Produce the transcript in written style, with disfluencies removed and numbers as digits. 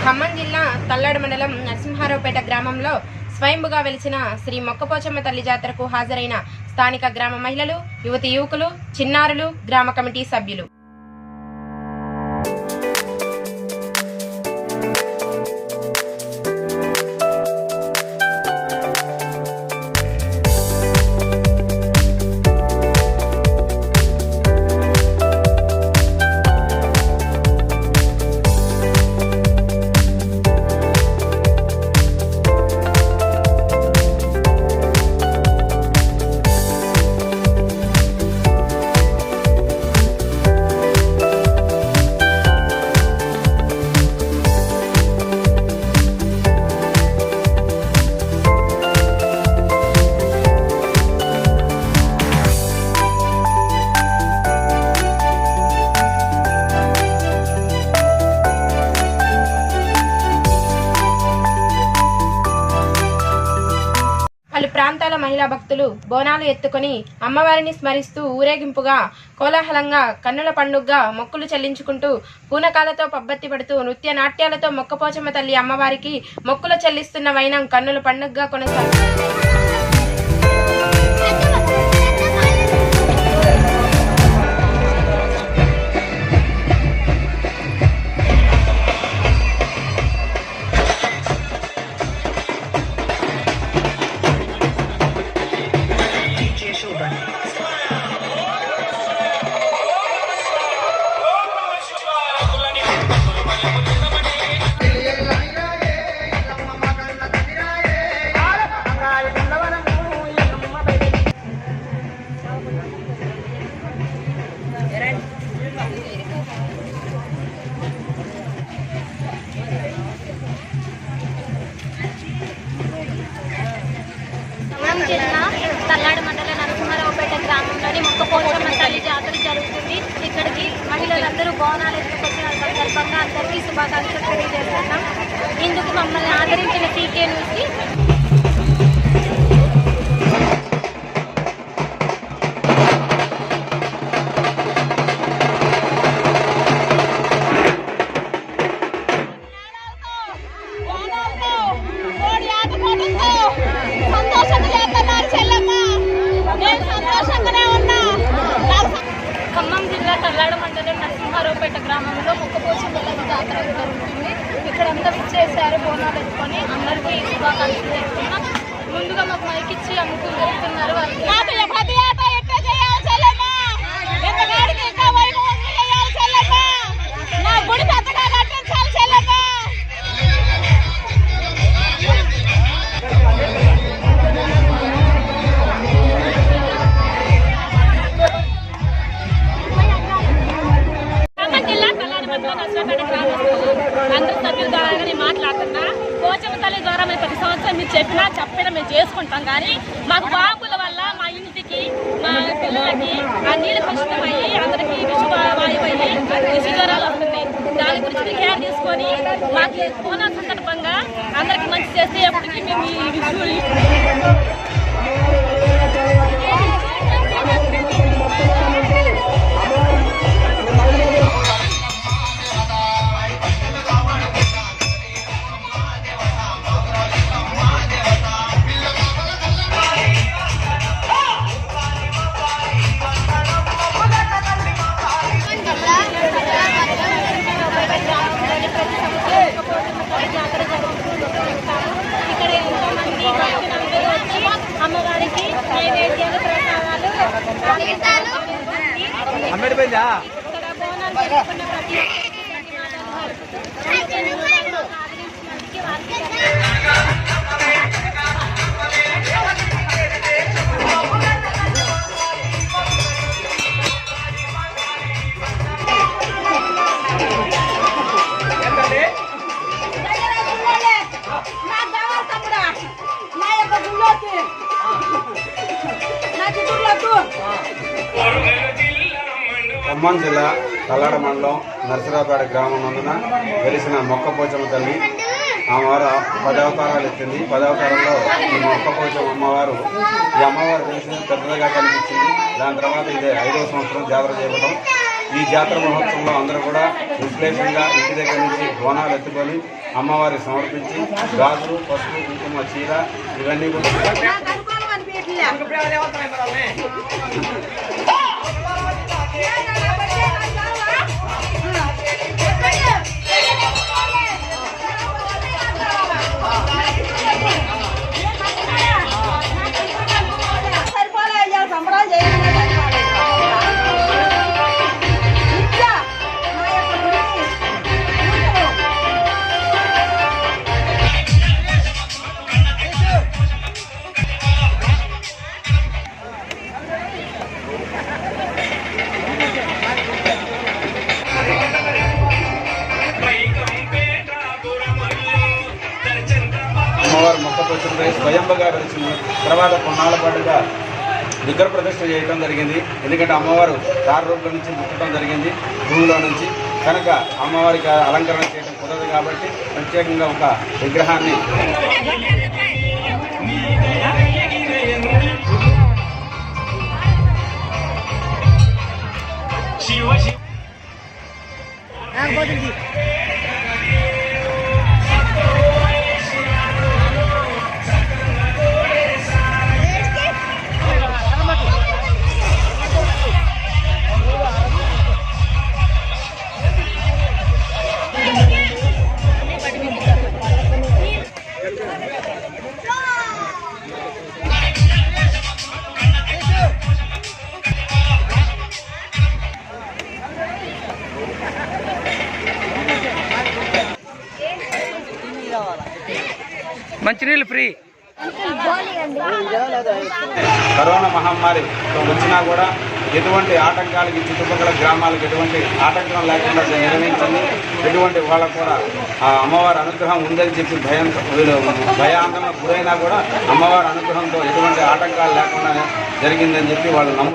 ఖమ్మం జిల్లా తల్లాడు మండలం నరసింహారావుపేట గ్రామంలో స్వయంభుగా వెలిసిన శ్రీ మొక్కపోచమ్మ తల్లి జాతరకు హాజరైన స్థానిక గ్రామ మహిళలు, యువతి యువకులు, చిన్నారులు, గ్రామ కమిటీ సభ్యులు. పలు ప్రాంతాల మహిళా భక్తులు బోనాలు ఎత్తుకొని అమ్మవారిని స్మరిస్తూ ఊరేగింపుగా కోలాహలంగా కన్నుల పండుగగా మొక్కులు చెల్లించుకుంటూ పూనకాలతో పబ్బత్తి పడుతూ నృత్య నాట్యాలతో మొక్కపోచమ్మ తల్లి అమ్మవారికి మొక్కులు చెల్లిస్తున్న వైనం కన్నుల పండుగగా కొనసాగుతుంది. జిల్లా తల్లాడు మండల నరసింహారావుపేట గ్రామంలోని మొక్కపోచమ్మ తల్లి జాతర జరుగుతుంది. ఇక్కడికి మహిళలందరూ బోనాలు ఎత్తుకొచ్చిన సందర్భంగా అందరికీ శుభాకాంక్షలు తెలియజేస్తున్నాం. ఇందుకు మమ్మల్ని ఆదరించిన టీకే న్యూస్కి ఖమ్మం జిల్లా తల్లాడు మండలం నరసింహారావుపేట గ్రామంలో మొక్కపోచమ్మ తల్లి జాతర జరుగుతుంది. ఇక్కడంతా విచ్చేసారు బోనాలు ఎత్తుకొని. అందరికీ శుభాకాంక్షలు చెప్తున్నాం. ముందుగా మాకు మైక్ ఇచ్చి అమ్ముకుని చెప్తున్నారు. అందరి సభ్యుల ద్వారా నేను మాట్లాడుతున్నా. పోచమ్మ తల్లి ద్వారా మేము ప్రతి సంవత్సరం మీరు చెప్పినా మేము చేసుకుంటాం. కానీ మాకు బాబుల వల్ల మా ఇంటికి మా పిల్లలకి ఆ నీళ్ళు కష్టం అయ్యి అందరికీ విషవాయువు అయ్యి విష జ్వరాలు వస్తున్నాయి. దాని గురించి కేర్ తీసుకొని మాకు బోనాల సందర్భంగా అందరికీ మంచి చేస్తే ఎప్పటికీ మేము ఈ విషయాలు అమ్మవారికి నైవేద్యాలు ప్రసాదాలు ఇక్కడ బోనాలు జరుపుకున్న ప్రతి ఖమ్మం జిల్లా తల్లాడు మండలం నరసింహారావుపేట గ్రామం నందున వెలిసిన మొక్కపోచమ్మ తల్లి అమ్మవారు 10 అవతారాలు ఎత్తింది. 10 అవతారంలో ఈ మొక్కపోచమ్మ అమ్మవారు ఈ అమ్మవారు వెలిసిన పెద్దగా కనిపించింది. దాని తర్వాత ఇదే 5వ సంవత్సరం జాతర చేయడం. ఈ జాతర మహోత్సవంలో అందరూ కూడా విశ్లేషంగా ఇంటి దగ్గర నుంచి బోనాలు ఎత్తుకొని అమ్మవారికి సమర్పించి గాజులు, పసుపు, కుంకుమ, చీర ఇవన్నీ కూడా అమ్మవారు మొక్కపోతుంటే స్వయంగా వెలిసింది. తర్వాత కొన్నాళ్ళ పాటుగా విగ్రహ ప్రతిష్ఠ చేయడం జరిగింది. ఎందుకంటే అమ్మవారు తారు రూపం నుంచి ముట్టడం జరిగింది భూమిలో నుంచి. కనుక అమ్మవారికి అలంకరణ చేయడం కుదరదు కాబట్టి ప్రత్యేకంగా ఒక విగ్రహాన్ని మంచినీళ్ళు ఫ్రీ. కరోనా మహమ్మారి వచ్చినా కూడా ఎటువంటి ఆటంకాలకి చుట్టుపక్కల గ్రామాలకు ఎటువంటి ఆటంకం లేకుండా నిర్వహించింది. ఎటువంటి వాళ్ళకు కూడా ఆ అమ్మవారి అనుగ్రహం ఉందని చెప్పి భయాందోళనకు గురైనా కూడా అమ్మవారి అనుగ్రహంతో ఎటువంటి ఆటంకాలు లేకుండా జరిగిందని చెప్పి వాళ్ళు నమ్ము